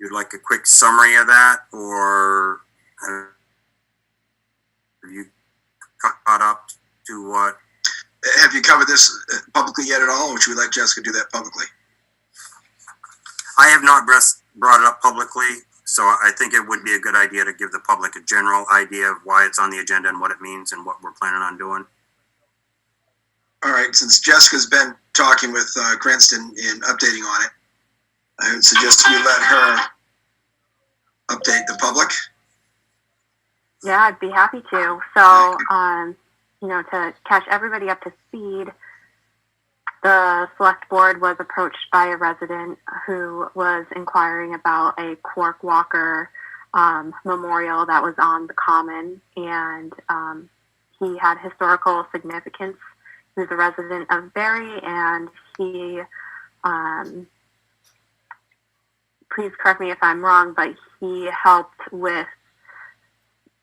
you'd like a quick summary of that, or have you caught up to what? Have you covered this publicly yet at all, or should we let Jessica do that publicly? I have not brought it up publicly, so I think it would be a good idea to give the public a general idea of why it's on the agenda and what it means and what we're planning on doing. All right, since Jessica's been talking with Cranston and updating on it, I would suggest we let her update the public. Yeah, I'd be happy to. So, to catch everybody up to speed, the select board was approached by a resident who was inquiring about a cork walker memorial that was on the common, and he had historical significance. He was a resident of Barre, and he, please correct me if I'm wrong, but he helped with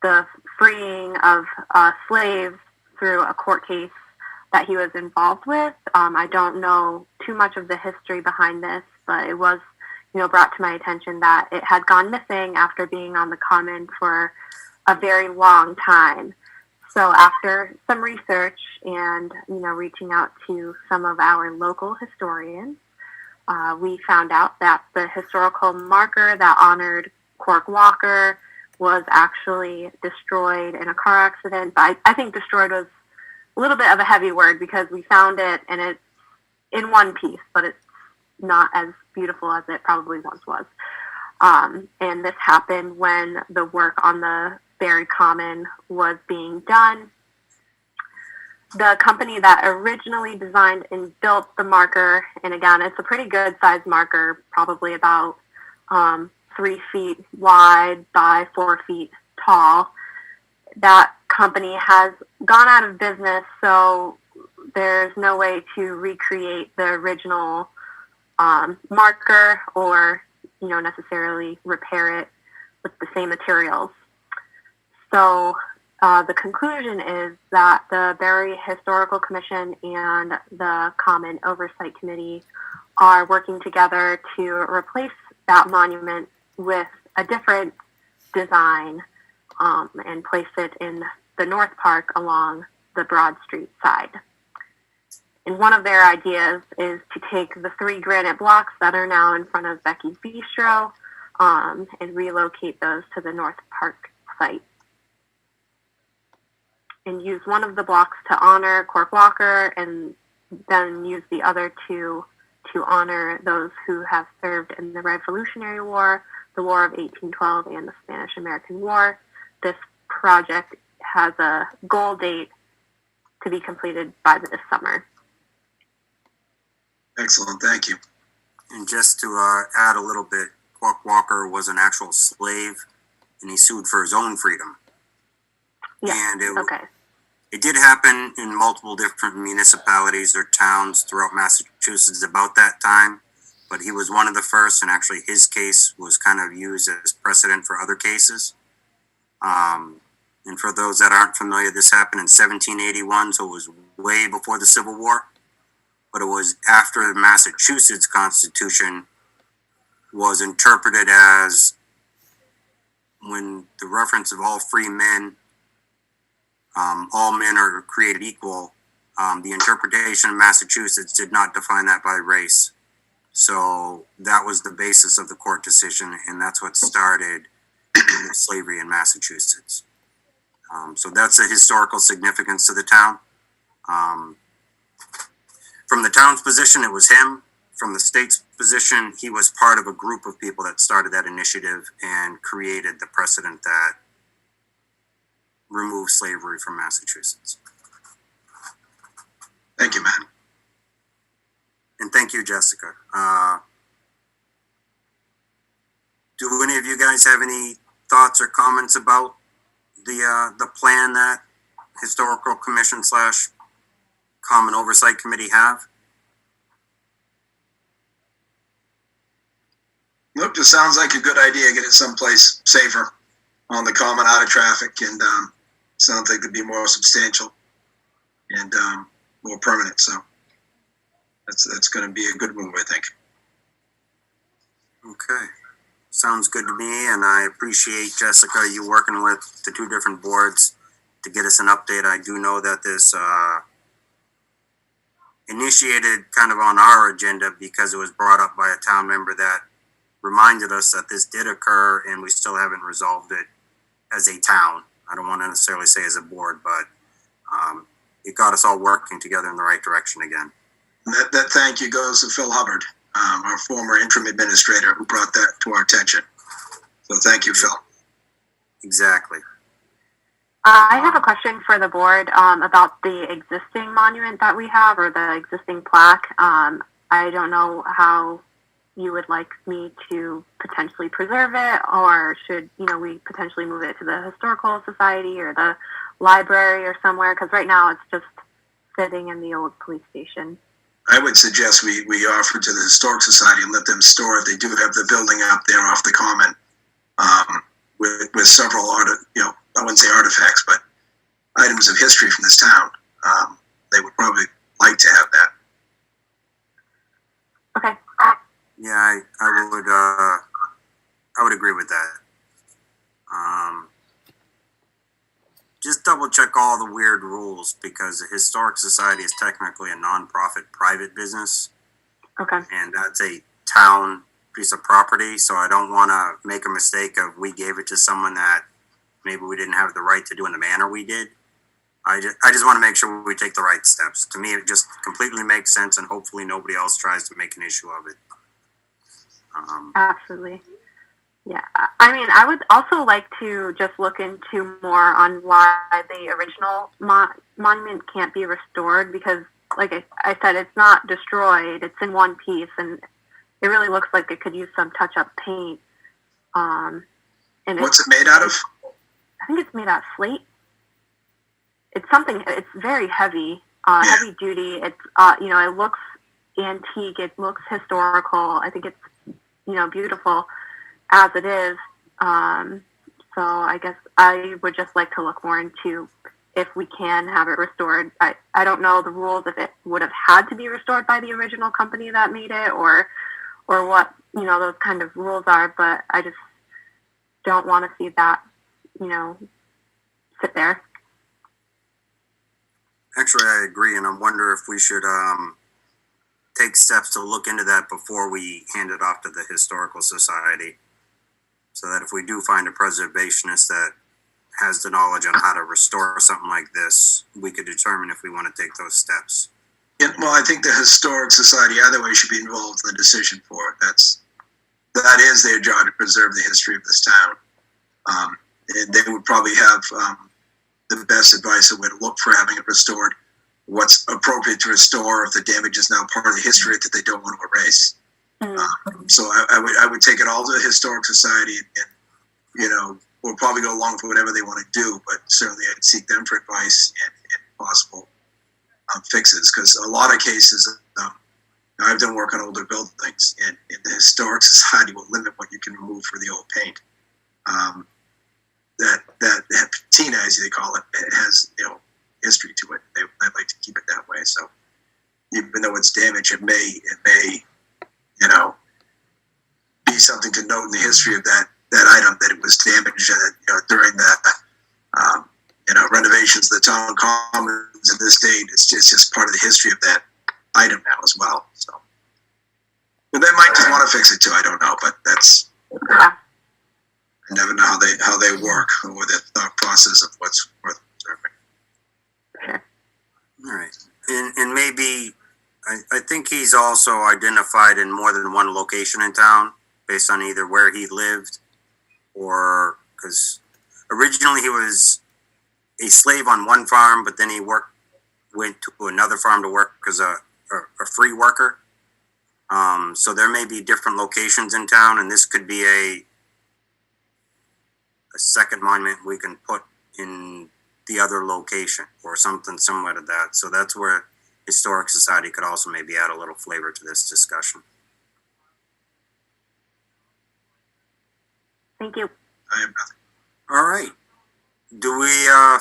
the freeing of slaves through a court case that he was involved with. I don't know too much of the history behind this, but it was, brought to my attention that it had gone missing after being on the common for a very long time. So after some research and, reaching out to some of our local historians, we found out that the historical marker that honored Cork Walker was actually destroyed in a car accident. But I think destroyed was a little bit of a heavy word because we found it and it's in one piece, but it's not as beautiful as it probably once was. And this happened when the work on the Barre Common was being done. The company that originally designed and built the marker, and again, it's a pretty good sized marker, probably about 3 feet wide by 4 feet tall. That company has gone out of business, so there's no way to recreate the original marker or, necessarily repair it with the same materials. So the conclusion is that the Barre Historical Commission and the Common Oversight Committee are working together to replace that monument with a different design and place it in the North Park along the Broad Street side. And one of their ideas is to take the 3 granite blocks that are now in front of Becky's Bistro and relocate those to the North Park site. And use one of the blocks to honor Cork Walker and then use the other 2 to honor those who have served in the Revolutionary War, the War of 1812, and the Spanish-American War. This project has a goal date to be completed by this summer. Excellent, thank you. And just to add a little bit, Cork Walker was an actual slave, and he sued for his own freedom. Yeah, and okay. It did happen in multiple different municipalities or towns throughout Massachusetts about that time, but he was one of the first, and actually his case was kind of used as precedent for other cases. And for those that aren't familiar, this happened in 1781, so it was way before the Civil War, but it was after the Massachusetts Constitution was interpreted as when the reference of all free men, all men are created equal. The interpretation of Massachusetts did not define that by race. So that was the basis of the court decision, and that's what started slavery in Massachusetts. So that's a historical significance to the town. From the town's position, it was him. From the state's position, he was part of a group of people that started that initiative and created the precedent that removed slavery from Massachusetts. Thank you, Matt. And thank you, Jessica. Do any of you guys have any thoughts or comments about the plan that Historical Commission / Common Oversight Committee have? Nope, just sounds like a good idea. Get it someplace safer on the common, out of traffic, and sounds like it'd be more substantial and more permanent. So that's going to be a good move, I think. Okay. Sounds good to me, and I appreciate, Jessica, you working with the two different boards to get us an update. I do know that this initiated kind of on our agenda because it was brought up by a town member that reminded us that this did occur, and we still haven't resolved it as a town. I don't want to necessarily say as a board, but it got us all working together in the right direction again. That thank you goes to Phil Hubbard, our former interim administrator, who brought that to our attention. So thank you, Phil. Exactly. I have a question for the board about the existing monument that we have, or the existing plaque. I don't know how you would like me to potentially preserve it, or should we potentially move it to the Historical Society or the library or somewhere? Because right now it's just sitting in the old police station. I would suggest we offer to the Historic Society and let them store it. They do have the building up there off the common with several I wouldn't say artifacts, but items of history from this town. They would probably like to have that. Okay. Yeah, I would agree with that. Just double check all the weird rules, because the Historic Society is technically a non-profit private business. Okay. And that's a town piece of property, so I don't want to make a mistake of we gave it to someone that maybe we didn't have the right to do in the manner we did. I just want to make sure we take the right steps. To me, it just completely makes sense, and hopefully nobody else tries to make an issue of it. Absolutely. Yeah. I mean, I would also like to just look into more on why the original monument can't be restored, because, like I said, it's not destroyed. It's in one piece, and it really looks like it could use some touch-up paint. And What's it made out of? I think it's made out of slate. It's something. It's very heavy, heavy duty. It's it looks antique. It looks historical. I think it's beautiful as it is. So I guess I would just like to look more into if we can have it restored. I don't know the rules, if it would have had to be restored by the original company that made it, or what those kind of rules are, but I just don't want to see that sit there. Actually, I agree, and I wonder if we should take steps to look into that before we hand it off to the Historical Society, so that if we do find a preservationist that has the knowledge on how to restore something like this, we could determine if we want to take those steps. Yeah, well, I think the Historic Society either way should be involved in the decision for it. That is their job, to preserve the history of this town. And they would probably have the best advice of where to look for having it restored, what's appropriate to restore if the damage is now part of the history that they don't want to erase. So I would take it all to the Historic Society, and we'll probably go along for whatever they want to do, but certainly I'd seek them for advice and possible fixes, because a lot of cases, I've done work on older buildings, and the Historic Society will limit what you can remove for the old paint. That patina, as they call it, it has history to it. I'd like to keep it that way. So even though it's damaged, it may be something to note in the history of that item, that it was damaged during the renovations of the town commons in this state. It's just part of the history of that item now as well. So, but they might just want to fix it too. I don't know, but that's. I never know how they work, or the thought process of what's worth preserving. All right, and maybe I think he's also identified in more than one location in town, based on either where he lived, or because originally he was a slave on one farm, but then he went to another farm to work as a free worker. So there may be different locations in town, and this could be a second monument we can put in the other location, or something similar to that. So that's where Historic Society could also maybe add a little flavor to this discussion. Thank you. I have nothing. All right. Do we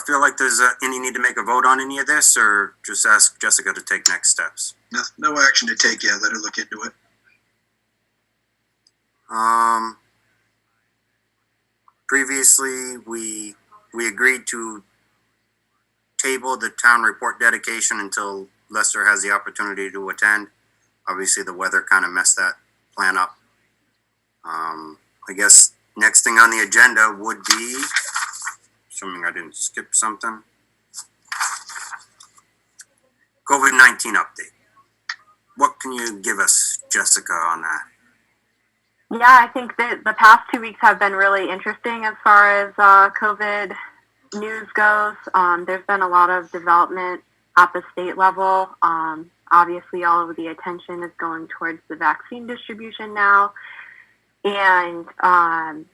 feel like there's any need to make a vote on any of this, or just ask Jessica to take next steps? No action to take yet. Let her look into it. previously, we agreed to table the town report dedication until Lester has the opportunity to attend. Obviously, the weather kind of messed that plan up. I guess next thing on the agenda would be, assuming I didn't skip something, COVID-19 update. What can you give us, Jessica, on that? Yeah, I think that the past 2 weeks have been really interesting as far as COVID news goes. There's been a lot of development at the state level. Obviously, all of the attention is going towards the vaccine distribution now. And I'm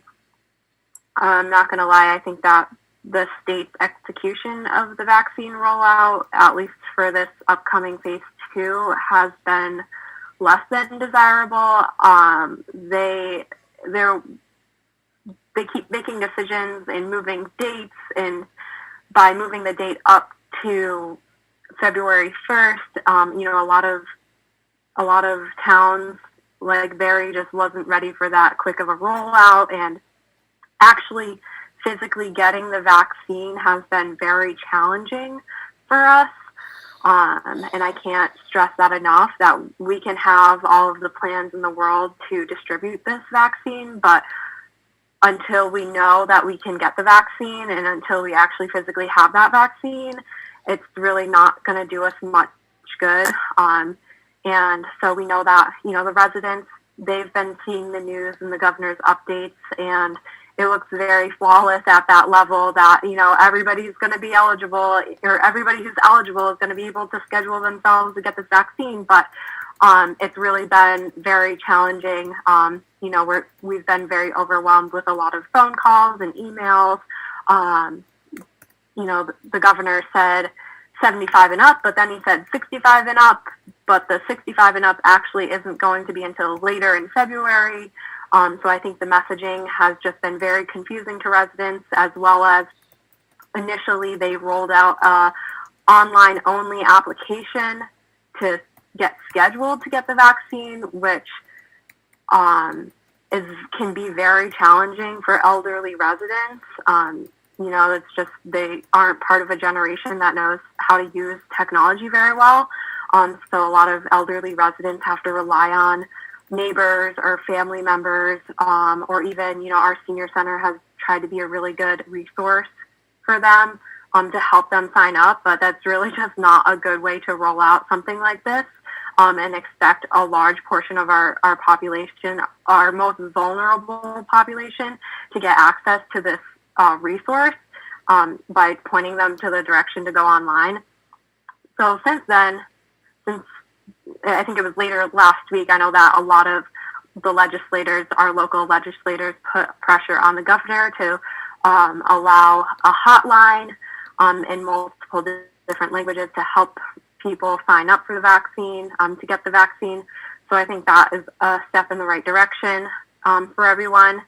not going to lie, I think that the state's execution of the vaccine rollout, at least for this upcoming phase 2, has been less than desirable. They keep making decisions and moving dates, and by moving the date up to February 1st, a lot of towns like Barre just wasn't ready for that quick of a rollout, and actually physically getting the vaccine has been very challenging for us. And I can't stress that enough, that we can have all of the plans in the world to distribute this vaccine, but until we know that we can get the vaccine and until we actually physically have that vaccine, it's really not going to do us much good. And so we know that, the residents, they've been seeing the news and the governor's updates, and it looks very flawless at that level that, everybody's going to be eligible, or everybody who's eligible is going to be able to schedule themselves to get this vaccine. But it's really been very challenging. We've been very overwhelmed with a lot of phone calls and emails. The governor said 75 and up, but then he said 65 and up, but the 65 and up actually isn't going to be until later in February. So I think the messaging has just been very confusing to residents, as well as initially they rolled out a online only application to get scheduled to get the vaccine, which can be very challenging for elderly residents. It's just they aren't part of a generation that knows how to use technology very well. So a lot of elderly residents have to rely on neighbors or family members, or even, our senior center has tried to be a really good resource for them to help them sign up, but that's really just not a good way to roll out something like this and expect a large portion of our population, our most vulnerable population, to get access to this resource by pointing them to the direction to go online. So since I think it was later last week, I know that a lot of the legislators, our local legislators, put pressure on the governor to allow a hotline in multiple different languages to help people sign up for the vaccine, to get the vaccine. So I think that is a step in the right direction for everyone.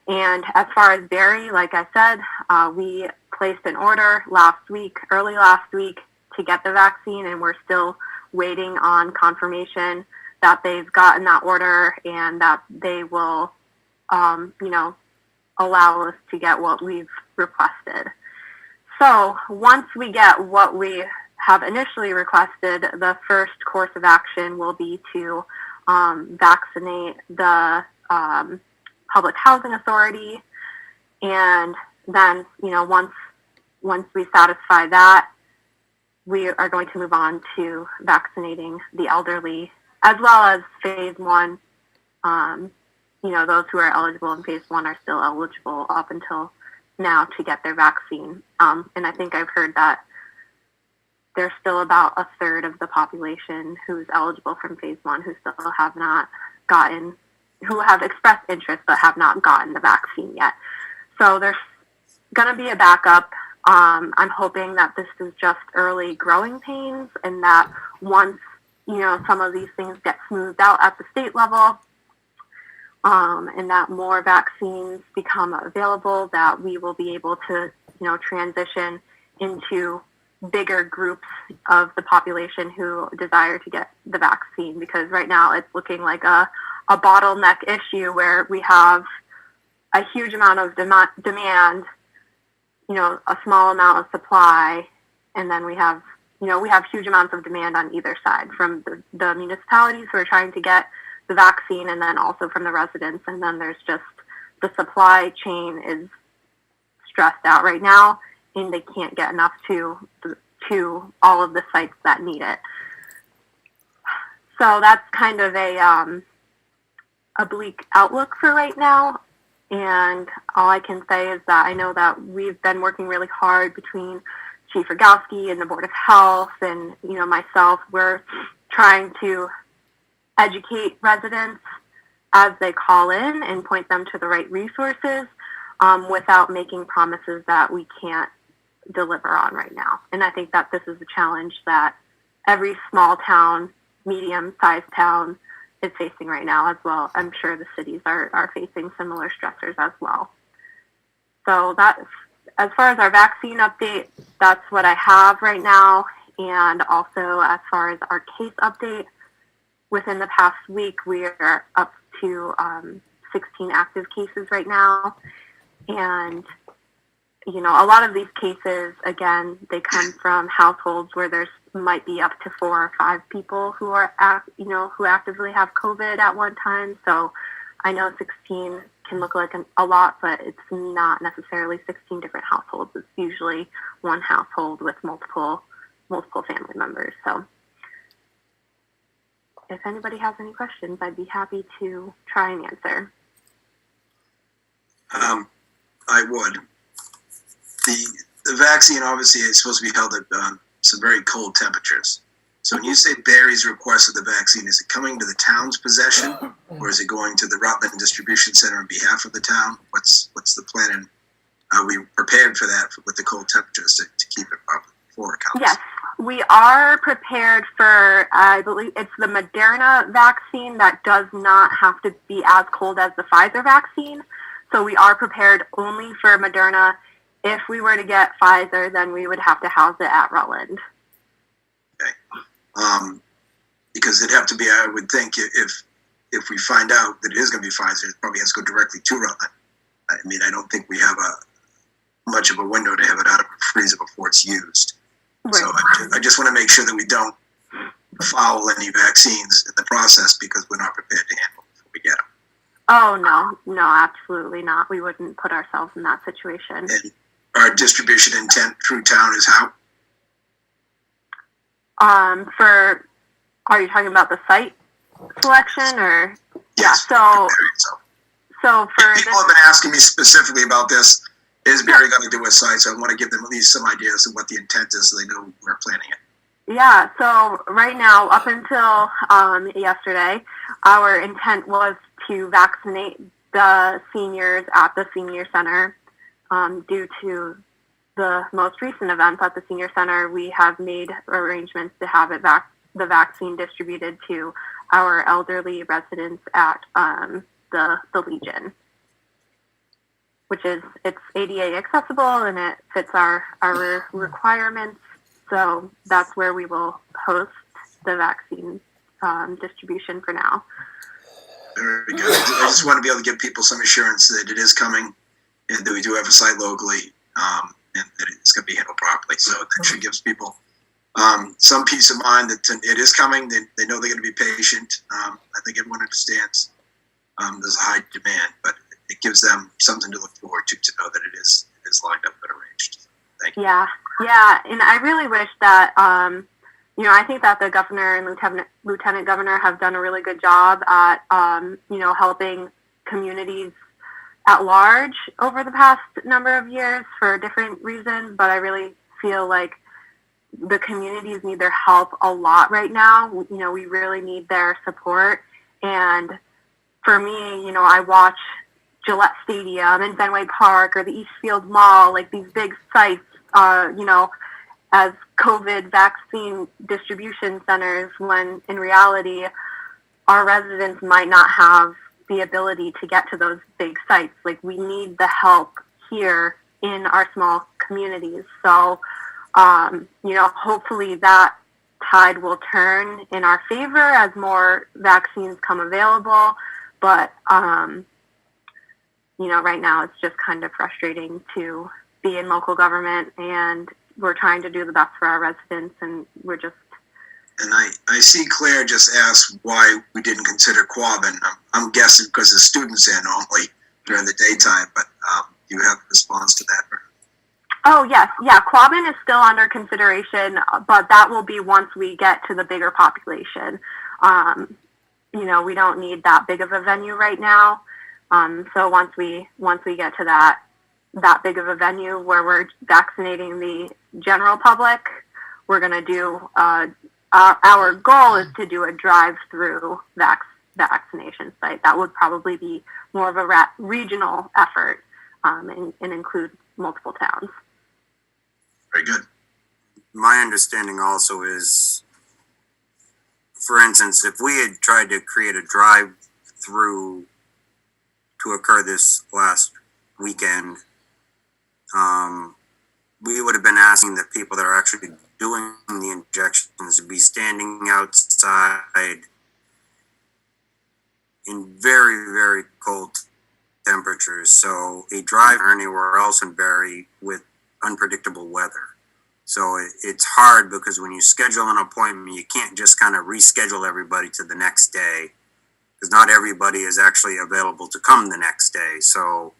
And as far as Barre, like I said, we placed an order early last week, to get the vaccine, and we're still waiting on confirmation that they've gotten that order and that they will, allow us to get what we've requested. So once we get what we have initially requested, the first course of action will be to vaccinate the Public Housing Authority, and then, once we satisfy that, we are going to move on to vaccinating the elderly, as well as phase 1. Those who are eligible in phase 1 are still eligible up until now to get their vaccine. And I think I've heard that there's still about a third of the population who's eligible from phase 1 who still have not who have expressed interest but have not gotten the vaccine yet. So there's going to be a backup. I'm hoping that this is just early growing pains, and that once, some of these things get smoothed out at the state level, and that more vaccines become available, that we will be able to, transition into bigger groups of the population who desire to get the vaccine. Because right now it's looking like a bottleneck issue where we have a huge amount of demand, a small amount of supply, and then we have huge amounts of demand on either side from the municipalities who are trying to get the vaccine, and then also from the residents. And then there's just the supply chain is stressed out right now, and they can't get enough to all of the sites that need it. So that's kind of a bleak outlook for right now. And all I can say is that I know that we've been working really hard between Chief Rogowski and the Board of Health and, myself. We're trying to educate residents as they call in and point them to the right resources without making promises that we can't deliver on right now. And I think that this is a challenge that every small town, medium-sized town is facing right now as well. I'm sure the cities are facing similar stressors as well. So that's, as far as our vaccine update, that's what I have right now. And also as far as our case update, within the past week, we are up to 16 active cases right now. And, a lot of these cases, again, they come from households where there's might be up to 4 or 5 people who are, who actively have COVID at one time. So I know 16 can look like a lot, but it's not necessarily 16 different households. It's usually one household with multiple family members. So if anybody has any questions, I'd be happy to try and answer. I would. The vaccine obviously is supposed to be held at some very cold temperatures. So when you say Barry's requested the vaccine, is it coming to the town's possession, or is it going to the Rutland Distribution Center on behalf of the town? What's the plan, and are we prepared for that with the cold temperatures to keep it up before it comes? Yes, we are prepared for, I believe it's the Moderna vaccine that does not have to be as cold as the Pfizer vaccine. So we are prepared only for Moderna. If we were to get Pfizer, then we would have to house it at Rutland. Okay. Because it'd have to be, I would think, if we find out that it is going to be Pfizer, it probably has to go directly to Rutland. I mean, I don't think we have much of a window to have it out of the freezer before it's used. Right. So I just want to make sure that we don't foul any vaccines in the process because we're not prepared to handle it before we get them. Oh, no, absolutely not. We wouldn't put ourselves in that situation. And our distribution intent through town is how? Are you talking about the site selection or? Yes. Yeah, so for people have been asking me specifically about this. Is Barry going to do a site? So I want to give them at least some ideas of what the intent is so they know we're planning it. Yeah, so right now, up until yesterday, our intent was to vaccinate the seniors at the senior center. Due to the most recent events at the senior center, we have made arrangements to have the vaccine distributed to our elderly residents at the Legion, which it's ADA accessible and it fits our requirements. So that's where we will host the vaccine distribution for now. Very good. I just want to be able to give people some assurance that it is coming and that we do have a site locally and that it's going to be handled properly. So that should give people some peace of mind that it is coming. They know they're going to be patient. I think everyone understands there's a high demand, but it gives them something to look forward to know that it is lined up and arranged. Thank you. Yeah, and I really wish that, I think that the governor and lieutenant governor have done a really good job at, helping communities at large over the past number of years for different reasons, but I really feel like the communities need their help a lot right now. We really need their support. And for me, I watch Gillette Stadium and Fenway Park or the Eastfield Mall, like these big sites, as COVID vaccine distribution centers, when in reality, our residents might not have the ability to get to those big sites. Like, we need the help here in our small communities. So, hopefully that tide will turn in our favor as more vaccines come available. But right now it's just kind of frustrating to be in local government, and we're trying to do the best for our residents, and we're just. And I see Claire just asked why we didn't consider Quabbin. I'm guessing because the students there normally during the daytime, but you have a response to that? Oh, yes. Yeah, Quabbin is still under consideration, but that will be once we get to the bigger population. We don't need that big of a venue right now. So once we get to that big of a venue where we're vaccinating the general public, we're going to do, our goal is to do a drive-through vaccination site. That would probably be more of a regional effort, and include multiple towns. Very good. My understanding also is, for instance, if we had tried to create a drive-through to occur this last weekend, we would have been asking the people that are actually doing the injections to be standing outside in very, very cold temperatures. So a drive or anywhere else in Barre with unpredictable weather. So it's hard because when you schedule an appointment, you can't just kind of reschedule everybody to the next day, because not everybody is actually available to come the next day. So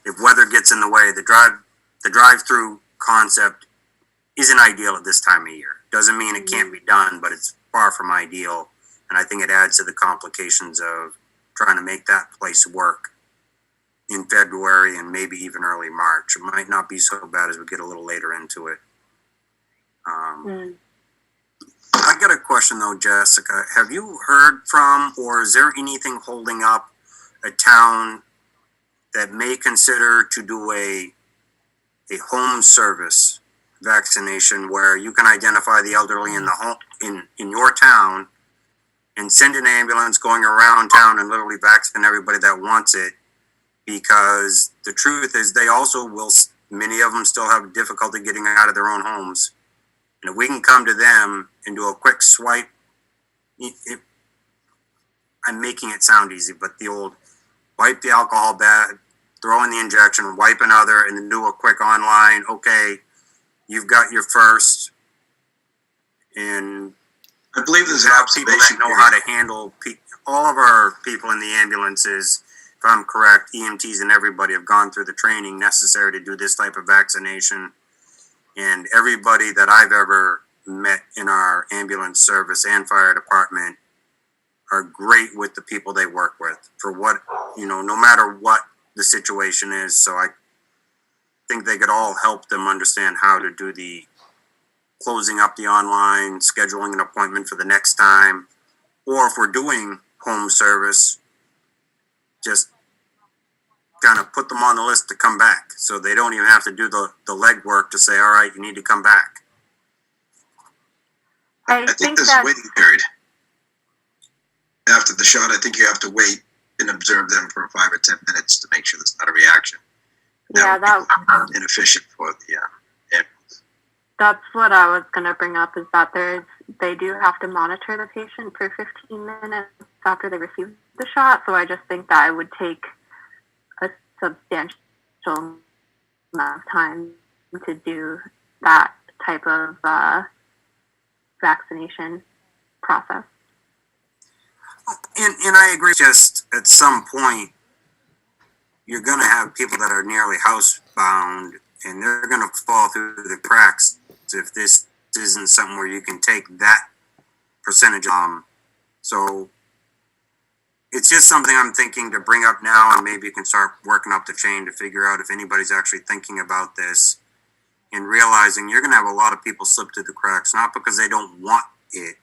if weather gets in the way, the drive-through concept isn't ideal at this time of year. Doesn't mean it can't be done, but it's far from ideal. And I think it adds to the complications of trying to make that place work in February and maybe even early March. It might not be so bad as we get a little later into it. I got a question though, Jessica. Have you heard from, or is there anything holding up a town that may consider to do a home service vaccination where you can identify the elderly in the home in your town and send an ambulance going around town and literally vaccinate everybody that wants it? Because the truth is they also will, many of them still have difficulty getting out of their own homes. And if we can come to them and do a quick swipe, I'm making it sound easy, but the old wipe the alcohol bag, throw in the injection, wipe another, and then do a quick online, okay, you've got your first. And I believe there's an people that observation know how to handle all of our people in the ambulances, if I'm correct, EMTs and everybody have gone through the training necessary to do this type of vaccination. And everybody that I've ever met in our ambulance service and fire department are great with the people they work with for what, no matter what the situation is. So I think they could all help them understand how to do the closing up the online, scheduling an appointment for the next time, or if we're doing home service, just kind of put them on the list to come back so they don't even have to do the legwork to say, all right, you need to come back. I think there's a waiting period. After the shot, I think you have to wait and observe them for 5 or 10 minutes to make sure there's not a reaction. That would be inefficient for the ambulance. That's what I was going to bring up, is that they do have to monitor the patient for 15 minutes after they receive the shot. So I just think that it would take a substantial amount of time to do that type of vaccination process. And I agree, just at some point, you're going to have people that are nearly housebound, and they're going to fall through the cracks if this isn't something where you can take that percentage. So it's just something I'm thinking to bring up now, and maybe you can start working up the chain to figure out if anybody's actually thinking about this and realizing you're going to have a lot of people slip through the cracks, not because they don't want it.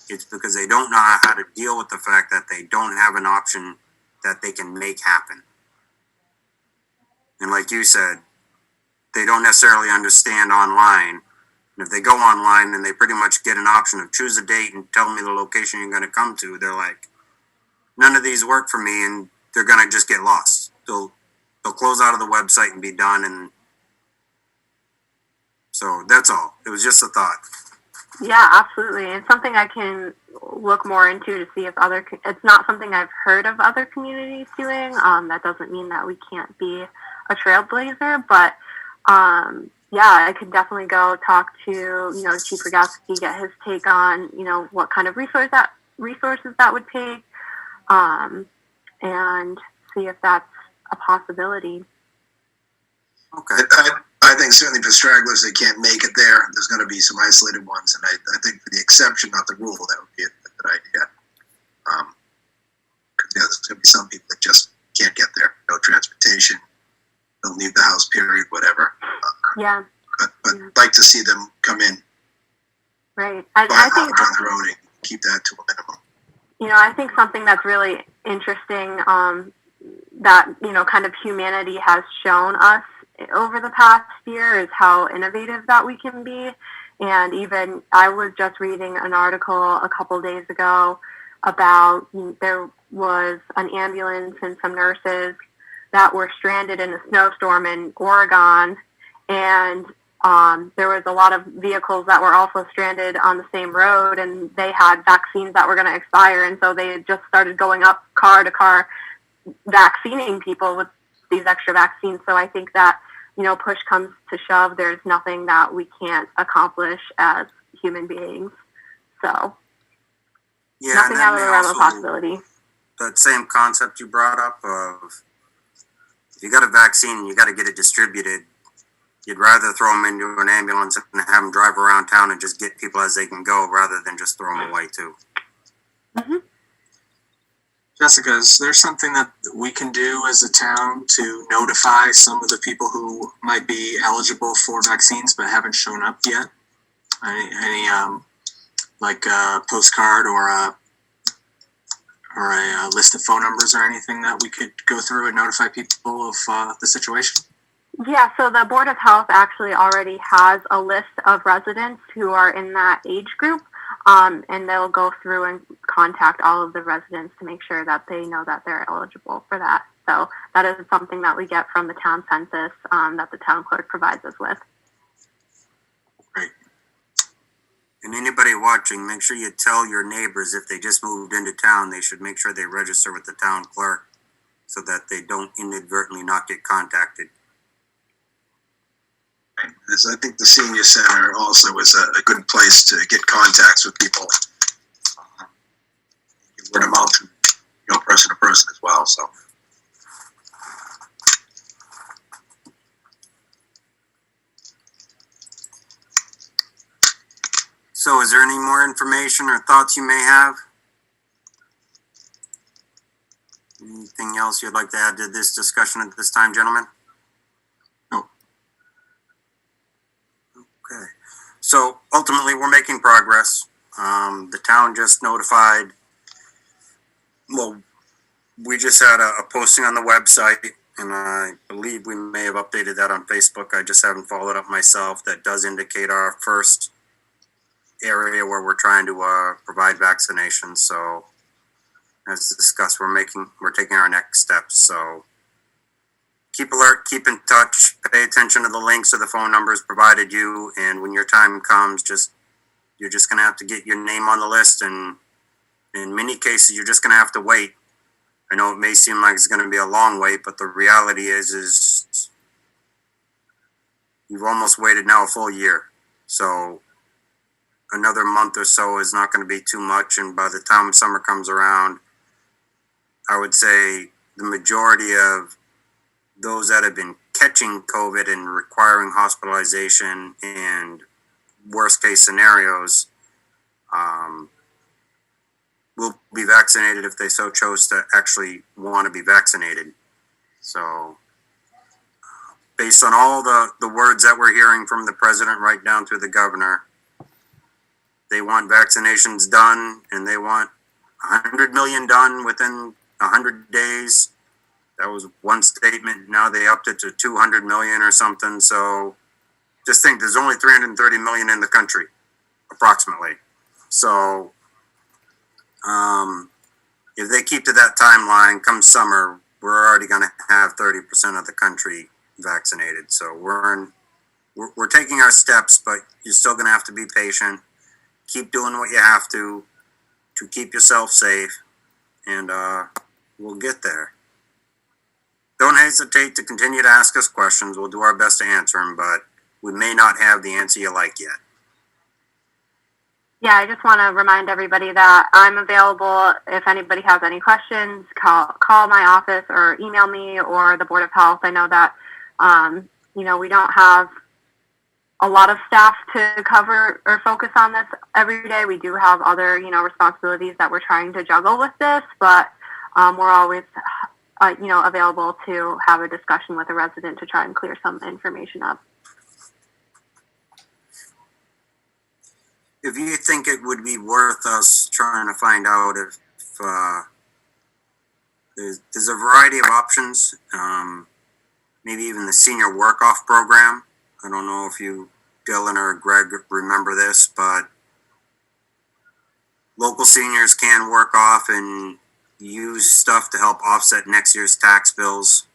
It's because they don't know how to deal with the fact that they don't have an option that they can make happen. And like you said, they don't necessarily understand online. And if they go online and they pretty much get an option of choose a date and tell me the location you're going to come to, they're like, none of these work for me, and they're going to just get lost. They'll close out of the website and be done. And so that's all. It was just a thought. Yeah, absolutely. It's something I can look more into to see if it's not something I've heard of other communities doing. That doesn't mean that we can't be a trailblazer, but yeah, I could definitely go talk to, Chief Rogowski, get his take on, what kind of resources that would take, um, and see if that's a possibility. Okay. I think certainly for stragglers that can't make it there's going to be some isolated ones, and I think for the exception, not the rule, that would be a good idea. Because there's going to be some people that just can't get there, no transportation, don't leave the house, period, whatever. Yeah. But I'd like to see them come in. Right. 5 miles on the road and keep that to a minimum. I think something that's really interesting that, kind of humanity has shown us over the past year is how innovative that we can be. And even I was just reading an article a couple days ago about there was an ambulance and some nurses that were stranded in a snowstorm in Oregon, and there was a lot of vehicles that were also stranded on the same road, and they had vaccines that were going to expire, and so they just started going up car to car vaccinating people with these extra vaccines. So I think that, push comes to shove, there's nothing that we can't accomplish as human beings. So Yeah, nothing and out of that the may realm of also, possibility. that same concept you brought up of, if you got a vaccine and you got to get it distributed, you'd rather throw them into an ambulance and have them drive around town and just get people as they can go rather than just throw them away too. Mm-hmm. Jessica, is there something that we can do as a town to notify some of the people who might be eligible for vaccines but haven't shown up yet? Any like a postcard or a list of phone numbers or anything that we could go through and notify people of the situation? Yeah, so the Board of Health actually already has a list of residents who are in that age group, and they'll go through and contact all of the residents to make sure that they know that they're eligible for that. So that is something that we get from the town census that the town clerk provides us with. Great. And anybody watching, make sure you tell your neighbors if they just moved into town, they should make sure they register with the town clerk so that they don't inadvertently not get contacted. I think the senior center also is a good place to get contacts with people. Word of mouth, person to person as well. So. So is there any more information or thoughts you may have? Anything else you'd like to add to this discussion at this time, gentlemen? No. Okay. So ultimately, we're making progress. The town just notified, well, we just had a posting on the website, and I believe we may have updated that on Facebook. I just haven't followed up myself. That does indicate our first area where we're trying to provide vaccinations. So as discussed, we're taking our next steps. So keep alert, keep in touch, pay attention to the links or the phone numbers provided you, and when your time comes, you're just gonna have to get your name on the list, and in many cases you're just gonna have to wait. I know it may seem like it's gonna be a long wait, but the reality is you've almost waited now a full year. So another month or so is not going to be too much, and by the time summer comes around, I would say the majority of those that have been catching COVID and requiring hospitalization and worst case scenarios will be vaccinated if they so chose to actually want to be vaccinated. So based on all the words that we're hearing from the president right down through the governor, they want vaccinations done, and they want 100 million done within 100 days. That was one statement. Now they upped it to 200 million or something. So just think there's only 330 million in the country, approximately. So if they keep to that timeline, come summer, we're already going to have 30% of the country vaccinated. So we're taking our steps, but you're still going to have to be patient. keep doing what you have to keep yourself safe, and we'll get there. Don't hesitate to continue to ask us questions. We'll do our best to answer them, but we may not have the answer you like yet. Yeah, I just want to remind everybody that I'm available if anybody has any questions. Call my office or email me or the Board of Health. I know that we don't have a lot of staff to cover or focus on this every day. We do have other responsibilities that we're trying to juggle with this, but we're always available to have a discussion with a resident to try and clear some information up. If you think it would be worth us trying to find out if there's a variety of options, maybe even the senior work-off program. I don't know if you, Dylan or Greg, remember this, but local seniors can work off and use stuff to help offset next year's tax bills.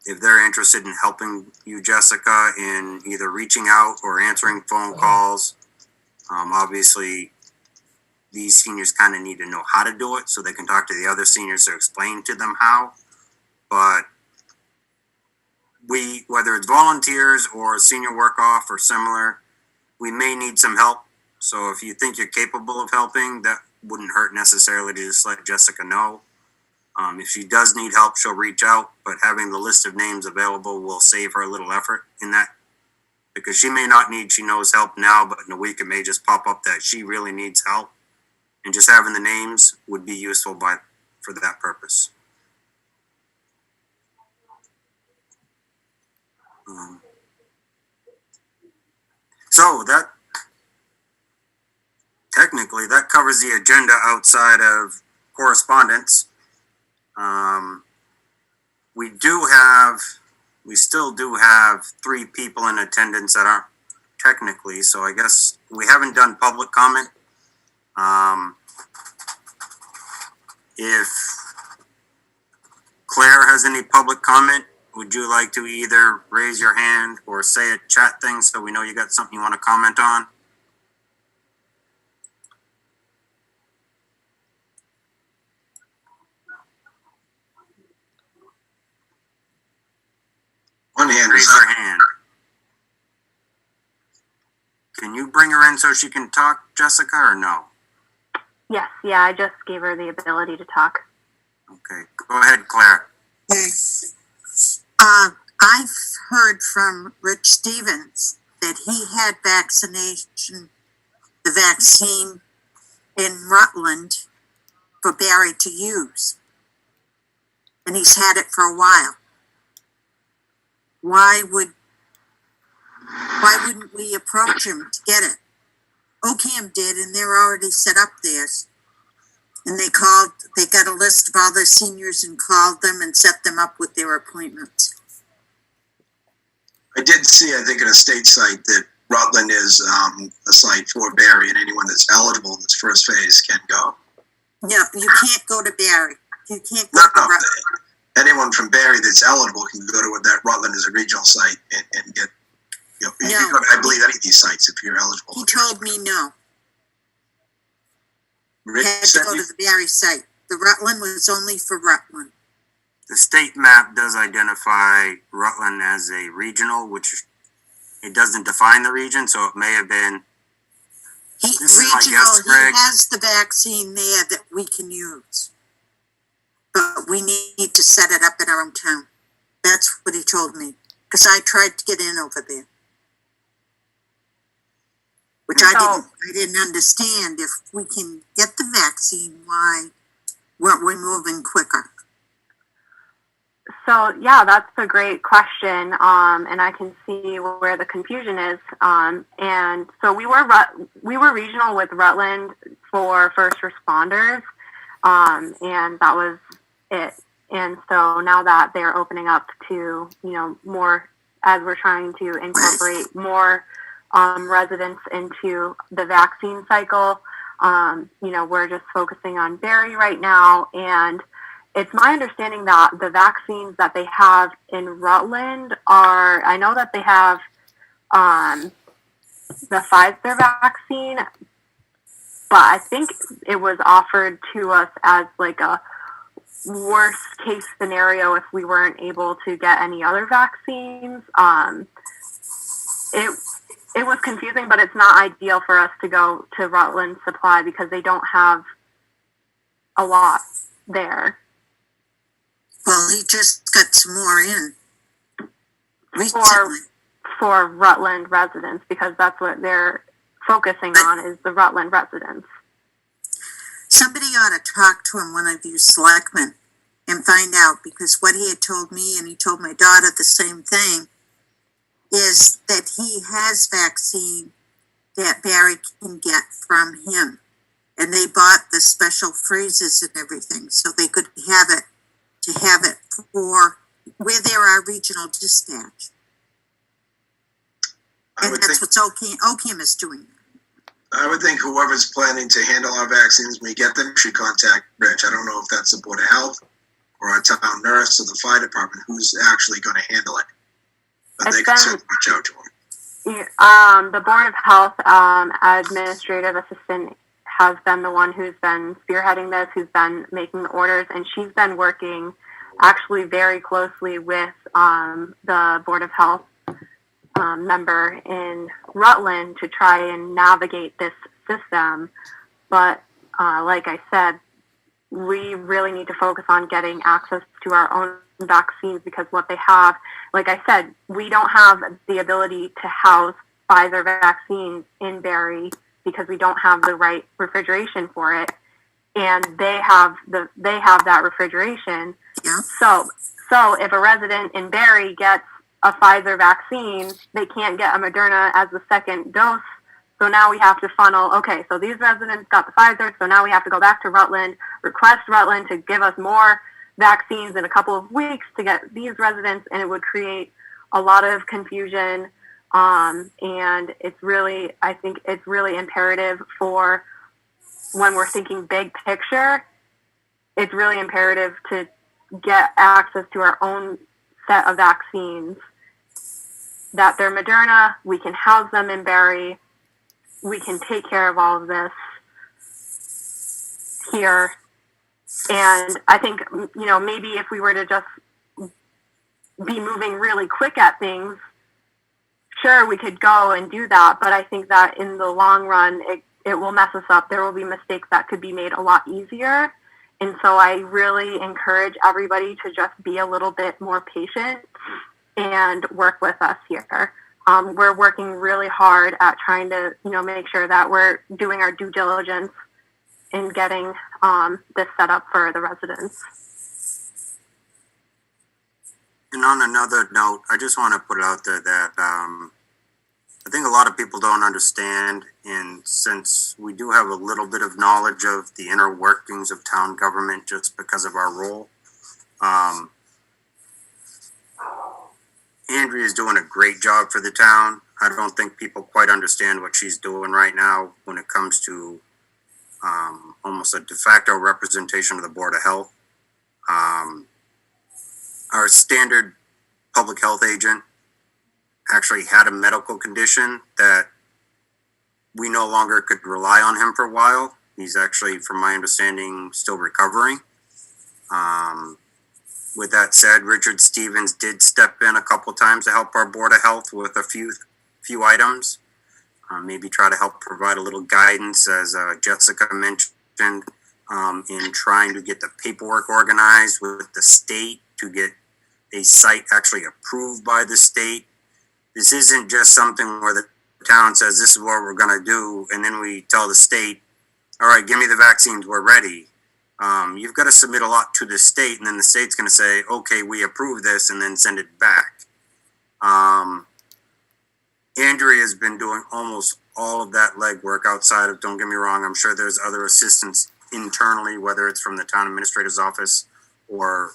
If they're interested in helping you, Jessica, in either reaching out or answering phone calls, obviously these seniors kind of need to know how to do it so they can talk to the other seniors to explain to them how. But whether it's volunteers or senior work off or similar, we may need some help. So if you think you're capable of helping, that wouldn't hurt necessarily to just let Jessica know. If she does need help, she'll reach out, but having the list of names available will save her a little effort in that, because she knows help now, but in a week it may just pop up that she really needs help, and just having the names would be useful for that purpose. So that technically that covers the agenda outside of correspondence. We still do have 3 people in attendance that aren't technically, so I guess we haven't done public comment. If Claire has any public comment, would you like to either raise your hand or say a chat thing so we know you got something you want to comment on? One hand Raise is up. her hand. Can you bring her in so she can talk, Jessica, or no? Yes, yeah, I just gave her the ability to talk. Okay, go ahead, Claire. Okay. I've heard from Rich Stevens that he had the vaccine in Rutland for Barre to use. And he's had it for a while. Why wouldn't we approach him to get it? OCAM did, and they're already set up theirs. And they got a list of all their seniors and called them and set them up with their appointments. I did see, I think, in a state site that Rutland is a site for Barre, and anyone that's eligible in this first phase can go. No, you can't go to Barre. You can't go No, to Rutland. anyone from Barre that's eligible can go to that Rutland is a regional site and get, you can go to, I believe, any of these sites if you're eligible. He told me no. Rick Had to sent go you? to the Barre site. The Rutland was only for Rutland. The state map does identify Rutland as a regional, which it doesn't define the region, so it may have been. This is my guess, Greg. He has the vaccine there that we can use. But we need to set it up in our own town. That's what he told me. Because I tried to get in over there. Which I didn't understand. If we can get the vaccine, why weren't we moving quicker? So yeah, that's a great question, and I can see where the confusion is. And so we were regional with Rutland for first responders, and that was it. And so now that they're opening up to more, as we're trying to incorporate more residents into the vaccine cycle, we're just focusing on Barre right now. And it's my understanding that the vaccines that they have in Rutland I know that they have the Pfizer vaccine, but I think it was offered to us as like a worst case scenario if we weren't able to get any other vaccines. It was confusing, but it's not ideal for us to go to Rutland Supply because they don't have a lot there. Well, he just got some more in recently. For Rutland residents, because that's what they're focusing on, is the Rutland residents. Somebody ought to talk to him, one of you selectmen, and find out, because what he had told me, and he told my daughter the same thing, is that he has vaccine that Barry can get from him. And they bought the special freezers and everything, so they could have it for where there are regional dispatch. And that's what OCAM is doing. I would think whoever's planning to handle our vaccines when we get them should contact Rich. I don't know if that's the Board of Health or a town nurse or the fire department who's actually going to handle it. But they can certainly reach out to him. The Board of Health administrative assistant has been the one who's been spearheading this, who's been making the orders, and she's been working actually very closely with the Board of Health member in Rutland to try and navigate this system. But like I said, we really need to focus on getting access to our own vaccines, because what they have, like I said, we don't have the ability to house Pfizer vaccines in Barre because we don't have the right refrigeration for it, and they have that refrigeration. Yeah. So if a resident in Barre gets a Pfizer vaccine, they can't get a Moderna as the second dose. So now we have to funnel, okay, so these residents got the Pfizer, so now we have to go back to Rutland, request Rutland to give us more vaccines in a couple of weeks to get these residents, and it would create a lot of confusion. And it's really, I think it's really imperative for when we're thinking big picture, it's really imperative to get access to our own set of vaccines, that they're Moderna, we can house them in Barre, we can take care of all of this here. And I think, maybe if we were to just be moving really quick at things, sure, we could go and do that, but I think that in the long run, it will mess us up. There will be mistakes that could be made a lot easier. And so I really encourage everybody to just be a little bit more patient and work with us here. We're working really hard at trying to, make sure that we're doing our due diligence in getting this set up for the residents. And on another note, I just want to put out there that I think a lot of people don't understand, and since we do have a little bit of knowledge of the inner workings of town government just because of our role, Andrea is doing a great job for the town. I don't think people quite understand what she's doing right now when it comes to almost a de facto representation of the Board of Health. Our standard public health agent actually had a medical condition that we no longer could rely on him for a while. He's actually, from my understanding, still recovering. With that said, Richard Stevens did step in a couple times to help our Board of Health with a few items. Maybe try to help provide a little guidance, as Jessica mentioned, in trying to get the paperwork organized with the state to get a site actually approved by the state. This isn't just something where the town says, this is what we're going to do, and then we tell the state, all right, give me the vaccines, we're ready. You've got to submit a lot to the state, and then the state's going to say, okay, we approve this, and then send it back. Andrea has been doing almost all of that legwork outside of, don't get me wrong, I'm sure there's other assistance internally, whether it's from the town administrator's office or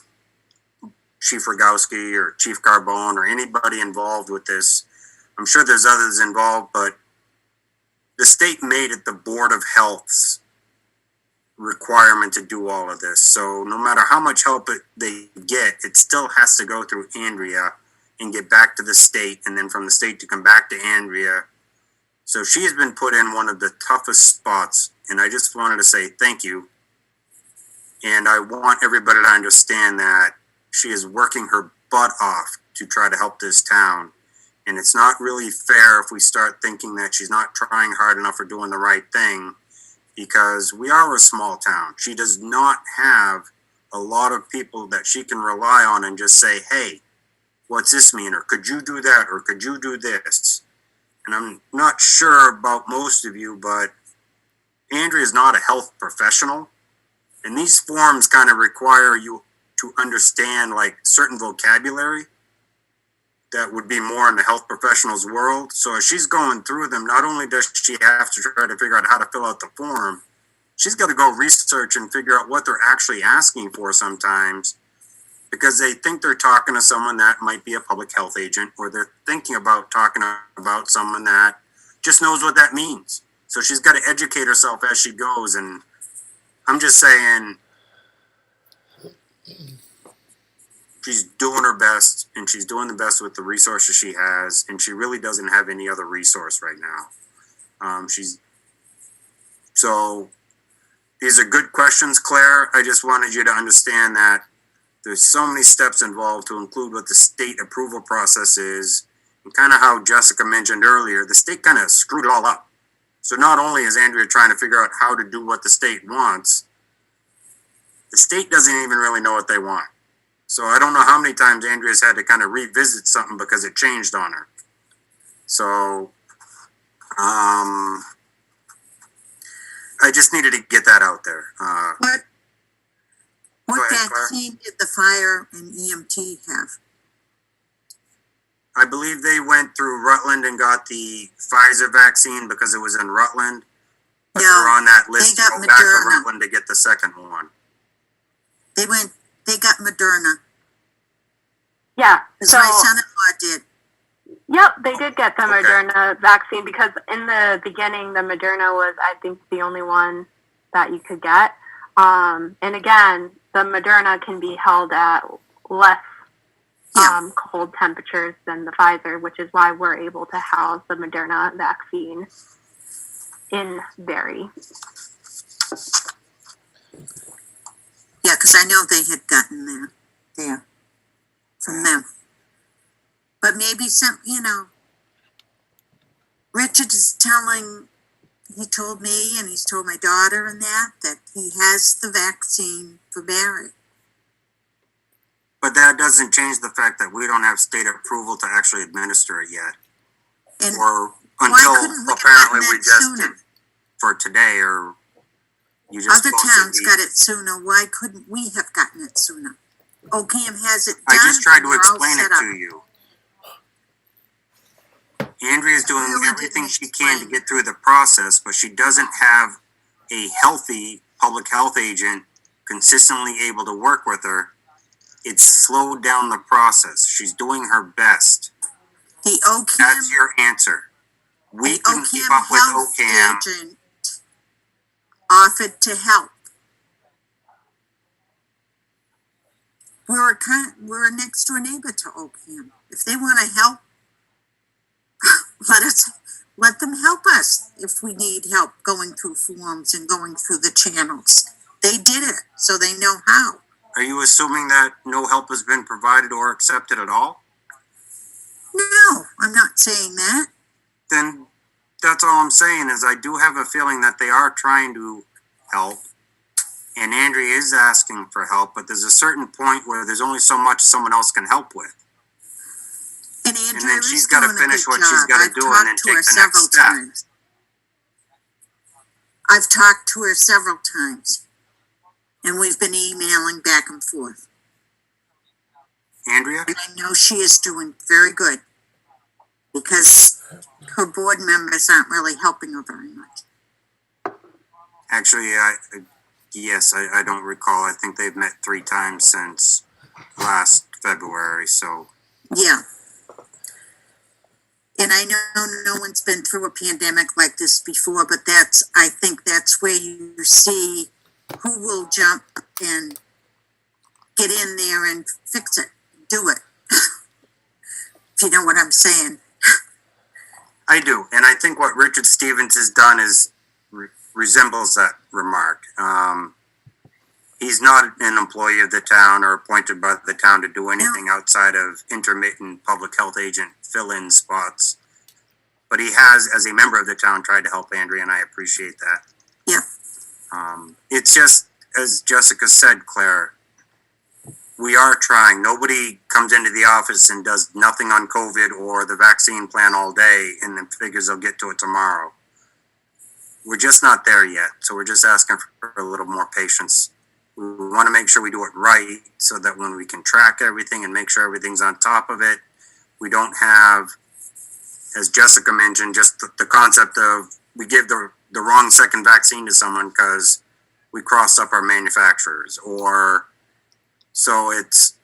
Chief Rogowski or Chief Carbone or anybody involved with this. I'm sure there's others involved, but the state made it the Board of Health's requirement to do all of this. So no matter how much help they get, it still has to go through Andrea and get back to the state, and then from the state to come back to Andrea. So she has been put in one of the toughest spots, and I just wanted to say thank you. And I want everybody to understand that she is working her butt off to try to help this town. And it's not really fair if we start thinking that she's not trying hard enough or doing the right thing, because we are a small town. She does not have a lot of people that she can rely on and just say, hey, what's this mean? Or could you do that? Or could you do this? And I'm not sure about most of you, but Andrea is not a health professional. And these forms kind of require you to understand like certain vocabulary that would be more in the health professional's world. So as she's going through them, not only does she have to try to figure out how to fill out the form, she's got to go research and figure out what they're actually asking for sometimes, because they think they're talking to someone that might be a public health agent, or they're thinking about talking about someone that just knows what that means. So she's got to educate herself as she goes. And I'm just saying, she's doing her best, and she's doing the best with the resources she has, and she really doesn't have any other resource right now. So these are good questions, Claire. I just wanted you to understand that there's so many steps involved, to include what the state approval process is, and kind of how Jessica mentioned earlier, the state kind of screwed it all up. So not only is Andrea trying to figure out how to do what the state wants, the state doesn't even really know what they want. So I don't know how many times Andrea's had to kind of revisit something because it changed on her. So I just needed to get that out there. What Go ahead, Claire. vaccine did the fire and EMT have? I believe they went through Rutland and got the Pfizer vaccine because it was in Rutland. But No, they're on that list to got go back to Moderna. Rutland to get the second one. They got Moderna, Yeah. because So, my son-in-law did. yep, they did get the Okay. Moderna vaccine, because in the beginning, the Moderna was, I think, the only one that you could get. And again, the Moderna can be held at less Yeah. cold temperatures than the Pfizer, which is why we're able to house the Moderna vaccine in Barre. Yeah, because I know they had gotten that there from them. But maybe Richard is he told me and he's told my daughter and that he has the vaccine for Barry. But that doesn't change the fact that we don't have state approval to actually administer it yet. And Or why until couldn't we have apparently gotten we that just sooner? did for today, or you just Other posted towns the- got it sooner. Why couldn't we have gotten it sooner? Ocam has it I done. just tried to We're all explain it set up. to you. Andrea's doing Really everything didn't she can to explain. get through the process, but she doesn't have a healthy public health agent consistently able to work with her. It's slowed down the process. She's doing her best. The Ocam, That's your answer. We the couldn't keep Ocam up with health OCAM. agent offered to help. We're next door neighbor to Ocam. If they want to help, let them help us if we need help going through forms and going through the channels. They did it, so they know how. Are you assuming that no help has been provided or accepted at all? No, I'm not saying that. Then that's all I'm saying is I do have a feeling that they are trying to help. And Andrea is asking for help, but there's a certain point where there's only so much someone else can help with. And then Andrea she's is gotta doing a finish good what she's job. gotta I've do and then talked to take her the next several step. times. I've talked to her several times. And we've been emailing back and forth. Andrea? And I know she is doing very good. Because her board members aren't really helping her very much. Actually, yes, I don't recall. I think they've met 3 times since last February, so. Yeah. And I know no one's been through a pandemic like this before, but I think that's where you see who will jump and get in there and fix it, do it. If you know what I'm saying. I do, and I think what Richard Stevens has done is resembles that remark. He's not an employee of the town or appointed by the town to do anything outside of intermittent public health agent fill-in spots. But he has, as a member of the town, tried to help Andrea, and I appreciate that. Yeah. It's just, as Jessica said, Claire, we are trying. Nobody comes into the office and does nothing on COVID or the vaccine plan all day and then figures they'll get to it tomorrow. We're just not there yet, so we're just asking for a little more patience. We want to make sure we do it right so that when we can track everything and make sure everything's on top of it, we don't have, as Jessica mentioned, just the concept of we give the wrong second vaccine to someone because we crossed up our manufacturers. Or so it's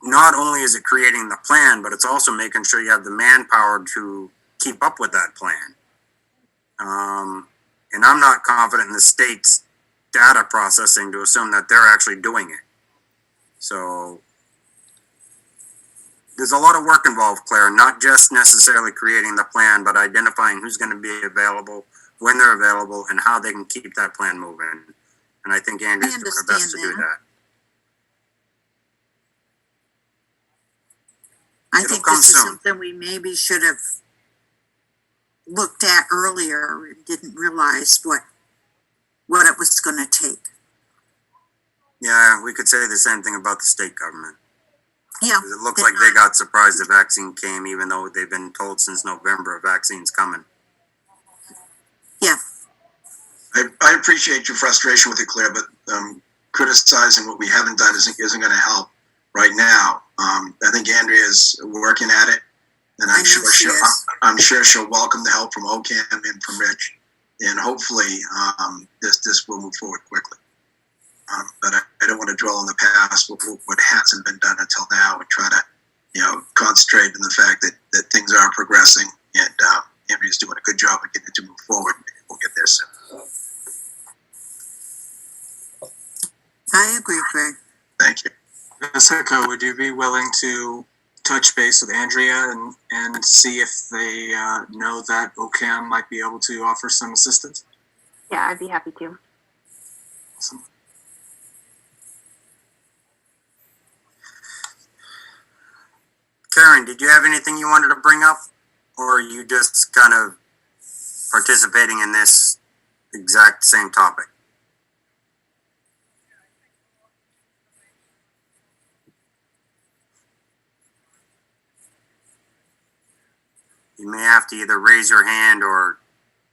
not only is it creating the plan, but it's also making sure you have the manpower to keep up with that plan. And I'm not confident in the state's data processing to assume that they're actually doing it. So there's a lot of work involved, Claire, not just necessarily creating the plan, but identifying who's going to be available, when they're available, and how they can keep that plan moving. And I think Andrew's doing her best to do that. I It'll think come this is soon. something we maybe should have looked at earlier and didn't realize what it was going to take. Yeah, we could say the same thing about the state government. Yeah. 'Cause it looks like they got surprised the vaccine came, even though they've been told since November a vaccine's coming. Yeah. I appreciate your frustration with it, Claire, but criticizing what we haven't done isn't going to help right now. I think Andrea's working at it, and I know she is. I'm sure she'll welcome the help from OCAM and from Rich, and hopefully this will move forward quickly. But I don't want to dwell on the past, what hasn't been done until now, and try to concentrate on the fact that things are progressing, and Andrea's doing a good job of getting it to move forward. We'll get there soon. I agree, Greg. Thank you. Jessica, would you be willing to touch base with Andrea and see if they know that OCAM might be able to offer some assistance? Yeah, I'd be happy to. Awesome. Karen, did you have anything you wanted to bring up? Or are you just kind of participating in this exact same topic? You may have to either raise your hand or...